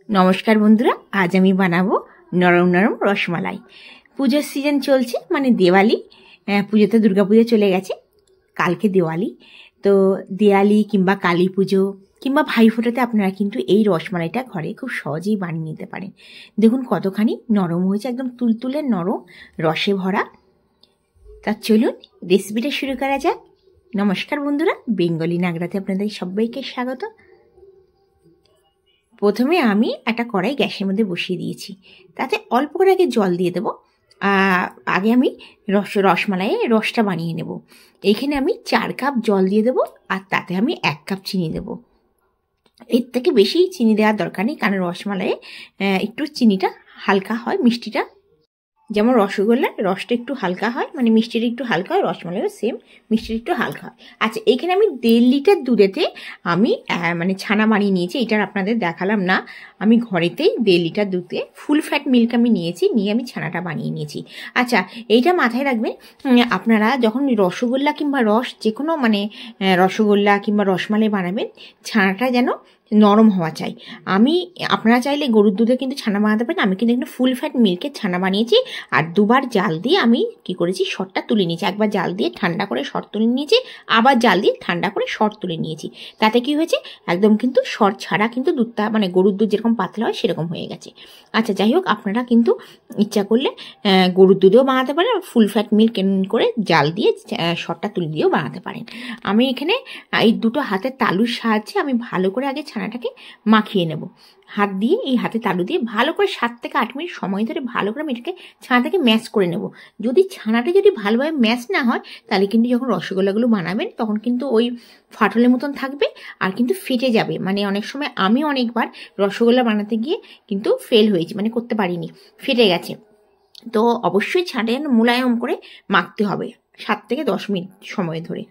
নমস্কার বন্ধুরা, আজ আমি বানাবো নরম নরম রসমালাই। পুজোর সিজন চলছে, মানে দিওয়ালি। পুজোতে দুর্গাপুজো চলে গেছে, কালকে দিওয়ালি। তো দিওয়ালি কিংবা কালী পুজো কিংবা ভাইফোঁটাতে আপনারা কিন্তু এই রসমালাইটা ঘরে খুব সহজেই বানিয়ে নিতে পারেন। দেখুন কতখানি নরম হয়েছে, একদম তুলতুলে নরম, রসে ভরা। তা চলুন রেসিপিটা শুরু করা যাক। নমস্কার বন্ধুরা, বেঙ্গলি নাগরাতে আপনাদের সবাইকে স্বাগত। প্রথমে আমি একটা কড়াই গ্যাসের মধ্যে বসিয়ে দিয়েছি, তাতে অল্প করে আগে জল দিয়ে দেবো। আগে আমি রসমালাইয়ের রসটা বানিয়ে নেব। এইখানে আমি 4 কাপ জল দিয়ে দেবো, আর তাতে আমি 1 কাপ চিনি দেবো। এর থেকে বেশি চিনি দেওয়ার দরকার নেই, কারণ রসমালাইয়ে একটু চিনিটা হালকা হয়, মিষ্টিটা যেমন রসগোল্লার রসটা একটু হালকা হয়, মানে মিষ্টিটা একটু হালকা হয়, রসমালাইও সেম মিষ্টিটা একটু হালকা হয়। আচ্ছা, এইখানে আমি 1.5 লিটার দুধেতে আমি মানে ছানা বানিয়ে নিয়েছি। এটার আপনাদের দেখালাম না, আমি ঘরেতেই 1.5 লিটার দুধে ফুল ফ্যাট মিল্ক আমি নিয়েছি, নিয়ে আমি ছানাটা বানিয়ে নিয়েছি। আচ্ছা, এইটা মাথায় রাখবেন, আপনারা যখন রসগোল্লা কিংবা যে কোনো মানে রসগোল্লা কিংবা রসমালাই বানাবেন, ছানাটা যেন নরম হওয়া চাই। আপনারা চাইলে গরুর দুধে কিন্তু ছানা বানাতে পারেন, আমি কিন্তু এখানে ফুল ফ্যাট মিল্কের ছানা বানিয়েছি। আর 2 বার জাল দিয়ে আমি কি করেছি, শর্টটা তুলে নিয়েছি। একবার জাল দিয়ে ঠান্ডা করে শর্ট তুলে নিয়েছি, আবার জাল দিয়ে ঠান্ডা করে শর্ট তুলে নিয়েছি। তাতে কি হয়েছে, একদম কিন্তু শর্ট ছাড়া কিন্তু দুধটা, মানে গরুর দুধ যেরকম পাতলা হয় সেরকম হয়ে গেছে। আচ্ছা, যাই হোক, আপনারা কিন্তু ইচ্ছা করলে গরুর দুধেও বানাতে পারেন, ফুল ফ্যাট মিল্ক করে জাল দিয়ে শর্টটা তুলে দিয়েও বানাতে পারেন। আমি এখানে এই দুটো হাতের তালুর সাহায্যে আমি ভালো করে আগে ছানাটাকে মাখিয়ে নেব। হাত দিয়ে, এই হাতে তালু দিয়ে ভালো করে 7 থেকে 8 মিনিট সময় ধরে ভালো করে আমি এটাকে ছানাটাকে ম্যাশ করে নেব। যদি ছানাটা ভালোভাবে ম্যাশ না হয়, তাহলে কিন্তু যখন রসগোল্লাগুলো বানাবেন তখন কিন্তু ওই ফাটলের মতন থাকবে, আর কিন্তু ফেটে যাবে। মানে অনেক সময় আমি অনেকবার রসগোল্লা বানাতে গিয়ে কিন্তু ফেল হয়েছি, মানে করতে পারিনি, ফেটে গেছে। তো অবশ্যই ছানাটা যেন মোলায়েম করে মাখতে হবে 7 থেকে 10 মিনিট সময় ধরে।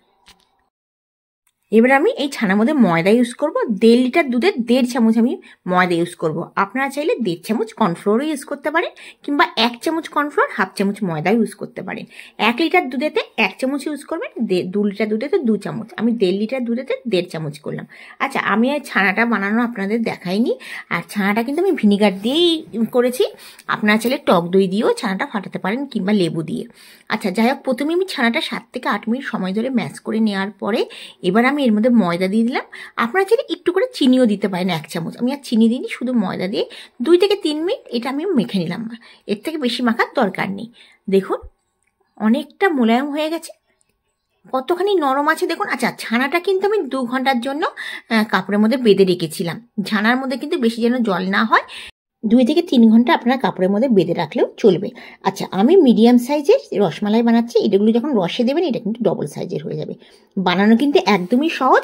এবার আমি এই ছানার মধ্যে ময়দা ইউজ করব। 1.5 লিটার দুধের 1.5 চামচ আমি ময়দা ইউজ করব। আপনারা চাইলে 1.5 চামচ কর্নফ্লোরও ইউজ করতে পারেন, কিংবা 1 চামচ কর্নফ্লোর, 1/2 চামচ ময়দা ইউজ করতে পারেন। 1 লিটার দুধেতে 1 চামচ ইউজ করবেন, 2 লিটার দুধেতে 2 চামচ, আমি 1.5 লিটার দুধেতে 1.5 চামচ করলাম। আচ্ছা, আমি এই ছানাটা বানানো আপনাদের দেখাইনি, আর ছানাটা কিন্তু আমি ভিনিগার দিয়েই করেছি। আপনারা চাইলে টক দই দিয়েও ছানাটা ফাটাতে পারেন, কিংবা লেবু দিয়ে। আচ্ছা, যাই হোক, প্রথমে আমি ছানাটা 7 থেকে 8 মিনিট সময় ধরে ম্যাশ করে নেওয়ার পরে এবার আমি এর মধ্যে ময়দা দিয়ে দিলাম। আপনারা চাইলে একটু করে চিনিও দিতে পারেন, 1 চামচ। আমি আর চিনি দিইনি, শুধু ময়দা দিয়ে 2 থেকে 3 মিনিট এটা আমি মেখে নিলাম। এর থেকে বেশি মাখার দরকার নেই। দেখুন অনেকটা মোলায়েম হয়ে গেছে, কতখানি নরম আছে দেখুন। আচ্ছা, ছানাটা কিন্তু আমি 2 ঘন্টার জন্য কাপড়ের মধ্যে বেঁধে রেখেছিলাম। ছানার মধ্যে কিন্তু বেশি যেন জল না হয়, 2 থেকে 3 ঘন্টা আপনারা কাপড়ের মধ্যে বেঁধে রাখলেও চলবে। আচ্ছা, আমি মিডিয়াম সাইজের রসমালাই বানাচ্ছি। এগুলো যখন রসে দেবেন, এটা কিন্তু ডবল সাইজের হয়ে যাবে। বানানো কিন্তু একদমই সহজ,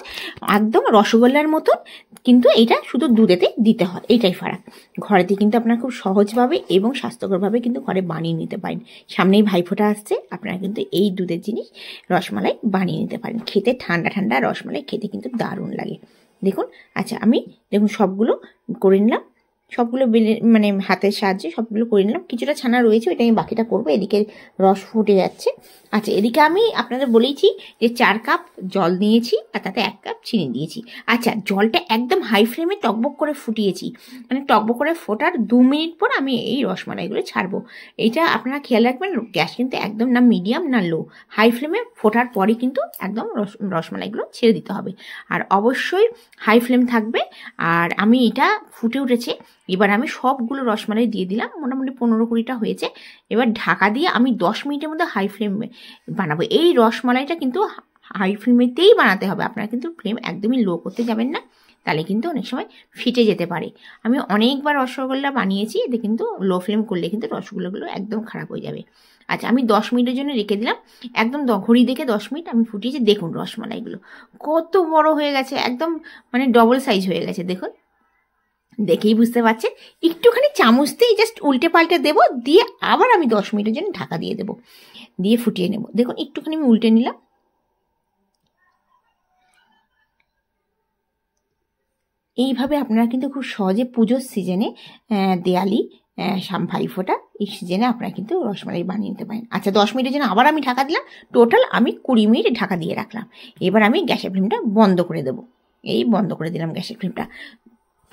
একদম রসগোল্লার মতন, কিন্তু এটা শুধু দুধেতে দিতে হয়, এইটাই ফারাক। ঘরেতে কিন্তু আপনারা খুব সহজভাবে এবং স্বাস্থ্যকরভাবে কিন্তু ঘরে বানিয়ে নিতে পারেন। সামনেই ভাইফোঁটা আসছে, আপনারা কিন্তু এই দুধের জিনিস রসমালাই বানিয়ে নিতে পারেন। খেতে ঠান্ডা ঠান্ডা রসমালাই খেতে কিন্তু দারুণ লাগে। দেখুন, আচ্ছা, আমি দেখুন সবগুলো করে নিলাম, সবগুলো মানে হাতের সাহায্যে সবগুলো করে নিলাম। কিছুটা ছানা রয়েছে, ওইটা আমি বাকিটা করবো। এদিকে রস ফুটে যাচ্ছে। আচ্ছা, এদিকে আমি আপনাদের বলেইছি যে 4 কাপ জল নিয়েছি, আর তাতে 1 কাপ চিনি দিয়েছি। আচ্ছা, জলটা একদম হাই ফ্লেমে টকবক করে ফুটিয়েছি, মানে টকবক করে ফোটার 2 মিনিট পর আমি এই রসমালাইগুলো ছাড়বো। এইটা আপনারা খেয়াল রাখবেন, গ্যাস কিন্তু একদম না মিডিয়াম না লো, হাই ফ্লেমে ফোটার পরই কিন্তু একদম রসমালাইগুলো ছেড়ে দিতে হবে। আর অবশ্যই হাই ফ্লেম থাকবে। আর আমি এটা ফুটে উঠেছে, এবার আমি সবগুলো রসমালাই দিয়ে দিলাম, মোটামুটি 15-20টা হয়েছে। এবার ঢাকা দিয়ে আমি 10 মিনিটের মধ্যে হাই ফ্লেমে বানাবো। এই রসমালাইটা কিন্তু হাই ফ্লেমেতেই বানাতে হবে, আপনারা কিন্তু ফ্লেম একদমই লো করতে যাবেন না, তাহলে কিন্তু অনেক সময় ফেটে যেতে পারে। আমি অনেকবার রসগোল্লা বানিয়েছি, এতে কিন্তু লো ফ্লেম করলে কিন্তু রসগোল্লাগুলো একদম খারাপ হয়ে যাবে। আচ্ছা, আমি 10 মিনিটের জন্য রেখে দিলাম, একদম ঘড়ি দেখে 10 মিনিট আমি ফুটিয়েছি। দেখুন রসমালাইগুলো কত বড় হয়ে গেছে, একদম মানে ডবল সাইজ হয়ে গেছে। দেখুন, দেখেই বুঝতে পারছেন। একটুখানি চামচ দিয়ে জাস্ট উল্টে পাল্টে দেবো, দিয়ে আবার আমি 10 মিনিটের জন্য ঢাকা দিয়ে দেবো, দিয়ে ফুটিয়ে নেব। দেখুন একটুখানি আমি উল্টে নিলাম। এইভাবে আপনারা কিন্তু খুব সহজে পুজোর সিজনে, দেয়ালি, ভাইফোঁটা, এই সিজনে আপনারা কিন্তু রসমালাই বানিয়ে নিতে পারেন। আচ্ছা, 10 মিনিটের জন্য আবার আমি ঢাকা দিলাম, টোটাল আমি 20 মিনিট ঢাকা দিয়ে রাখলাম। এবার আমি গ্যাসের ফ্লেমটা বন্ধ করে দেবো। এই বন্ধ করে দিলাম গ্যাসের ফ্লেমটা।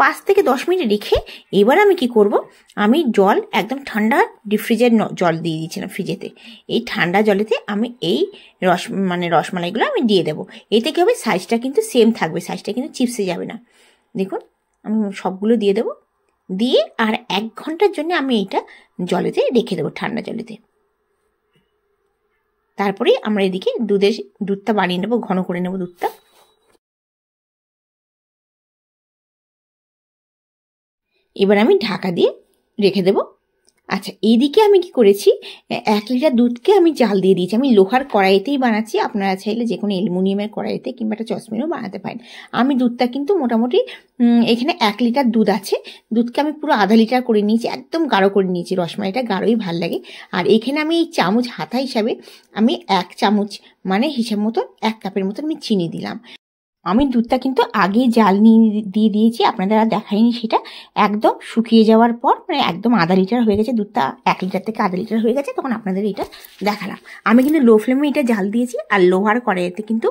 5 থেকে 10 মিনিট রেখে এবার আমি কি করব, আমি জল একদম ঠান্ডা ডিপ ফ্রিজের জল দিয়ে দিয়েছিলাম ফ্রিজেতে। এই ঠান্ডা জলেতে আমি এই রসমালাইগুলো আমি দিয়ে দেবো। এতে কি হবে, সাইজটা কিন্তু সেম থাকবে, সাইজটা কিন্তু চিপসে যাবে না। দেখুন আমি সবগুলো দিয়ে দেবো, দিয়ে আর 1 ঘন্টার জন্য আমি এইটা জলেতে রেখে দেবো, ঠান্ডা জলেতে। তারপরে আমরা এদিকে দুধটা বানিয়ে নেবো, ঘন করে নেবো দুধটা। এবার আমি ঢাকা দিয়ে রেখে দেবো। আচ্ছা, এইদিকে আমি কি করেছি, 1 লিটার দুধকে আমি জাল দিয়ে দিয়েছি। আমি লোহার কড়াইতেই বানাচ্ছি, আপনারা চাইলে যে কোনো অ্যালুমিনিয়ামের কড়াইতে কিংবা একটা চশমেও বানাতে পারেন। আমি দুধটা কিন্তু মোটামুটি এখানে 1 লিটার দুধ আছে, দুধকে আমি পুরো আধা লিটার করে নিয়েছি, একদম গাঢ় করে নিয়েছি। রসমালাইটা গাঢ়ই ভাল লাগে। আর এখানে আমি এই চামচ হাতা হিসাবে আমি 1 চামচ মানে হিসাব মতন 1 কাপের মতন আমি চিনি দিলাম। আমি দুধটা কিন্তু আগেই জাল দিয়ে দিয়েছি, আপনাদের আর দেখাইনি সেটা। একদম শুকিয়ে যাওয়ার পর মানে একদম আধা লিটার হয়ে গেছে দুধটা, 1 লিটার থেকে আধা লিটার হয়ে গেছে, তখন আপনাদের এটা দেখালাম। আমি কিন্তু লো ফ্লেমে এটা জাল দিয়েছি, আর লোহার কড়াইতে কিন্তু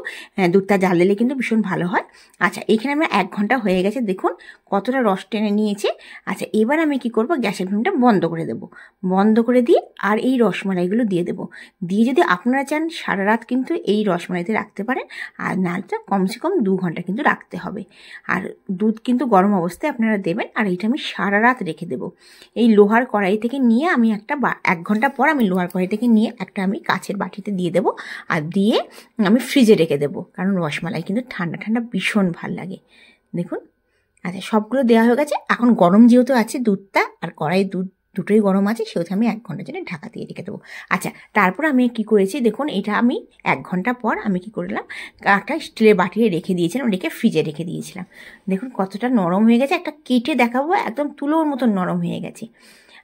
দুধটা জাল দিলে কিন্তু ভীষণ ভালো হয়। আচ্ছা, এখানে আমার 1 ঘন্টা হয়ে গেছে, দেখুন কতটা রস টেনে নিয়েছে। আচ্ছা, এবার আমি কি করব, গ্যাসের ফ্লেমটা বন্ধ করে দেবো। বন্ধ করে দিয়ে আর এই রসমালাইগুলো দিয়ে দেবো। দিয়ে যদি আপনারা চান সারা রাত কিন্তু এই রসমালাইতে রাখতে পারেন, আর নালটা কমসে কম 2 ঘন্টা কিন্তু রাখতে হবে। আর দুধ কিন্তু গরম অবস্থায় আপনারা দেবেন। আর এইটা আমি সারা রাত রেখে দেবো। এই লোহার কড়াই থেকে নিয়ে আমি 1 ঘন্টা পর আমি লোহার কড়াই থেকে নিয়ে একটা আমি কাচের বাটিতে দিয়ে দেবো, আর দিয়ে আমি ফ্রিজে রেখে দেবো, কারণ রসমালাই কিন্তু ঠান্ডা ঠান্ডা ভীষণ ভাল লাগে। দেখুন, আচ্ছা সবগুলো দেওয়া হয়ে গেছে। এখন গরম যেহেতু আছে দুধটা আর কড়াই দুটোই গরম আছে, সেহেতু আমি 1 ঘন্টার জন্য ঢাকা দিয়ে রেখে দেবো। আচ্ছা, তারপর আমি কি করেছি দেখুন, এটা আমি 1 ঘন্টা পর আমি কি করলাম, একটা স্টিলের বাটিতে রেখে দিয়েছিলাম, রেখে ফ্রিজে রেখে দিয়েছিলাম। দেখুন কতটা নরম হয়ে গেছে, একটা কেটে দেখাবো, একদম তুলোর মতন নরম হয়ে গেছে।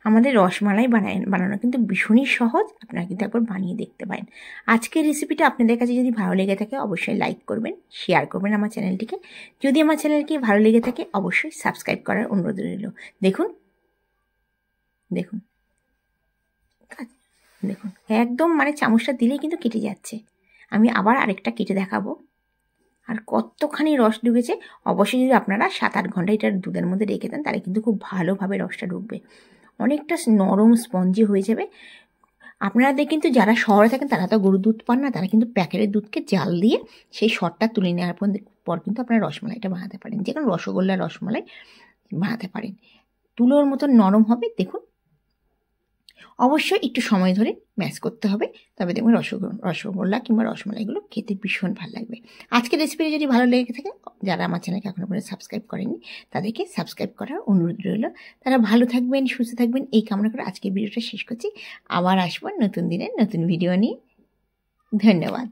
আমাদের রসমালাই বানানো কিন্তু ভীষণই সহজ, আপনারা কিন্তু একবার বানিয়ে দেখতে পারেন। আজকের রেসিপিটা আপনাদের কাছে যদি ভালো লেগে থাকে অবশ্যই লাইক করবেন, শেয়ার করবেন আমার চ্যানেলটিকে। যদি আমার চ্যানেলকে ভালো লেগে থাকে অবশ্যই সাবস্ক্রাইব করার অনুরোধ রইল। দেখুন দেখুন দেখুন একদম মানে চামচটা দিলেই কিন্তু কেটে যাচ্ছে। আমি আবার আরেকটা কেটে দেখাবো। আর কতখানি রস ঢুকেছে। অবশ্যই যদি আপনারা 7-8 ঘন্টা এটা দুধের মধ্যে রেখে দেন, তাহলে কিন্তু খুব ভালোভাবে রসটা ঢুকবে, অনেকটা নরম স্পঞ্জি হয়ে যাবে। আপনাদের কিন্তু যারা শহরে থাকেন তারা তো গরুর দুধ পান না, তারা কিন্তু প্যাকেটের দুধকে জাল দিয়ে সেই সরটা তুলে নেওয়ার পর কিন্তু আপনারা রসমালাইটা বানাতে পারেন, যে কোনো রসগোল্লা রসমালাই বানাতে পারেন। তুলোর মতন নরম হবে। দেখুন অবশ্যই একটু সময় ধরে ম্যাশ করতে হবে, তবে দেখুন রসগোল্লা কিংবা রসমালাইগুলো খেতে ভীষণ ভালো লাগবে। আজকের রেসিপিটা যদি ভালো লেগে থাকে, যারা আমার চ্যানেলকে এখনো পর্যন্ত সাবস্ক্রাইব করেনি তাদেরকে সাবস্ক্রাইব করার অনুরোধ রইল। তারা ভালো থাকবেন, সুস্থ থাকবেন, এই কামনা করে আজকের ভিডিওটা শেষ করছি। আবার আসবো নতুন দিনে নতুন ভিডিও নিয়ে। ধন্যবাদ।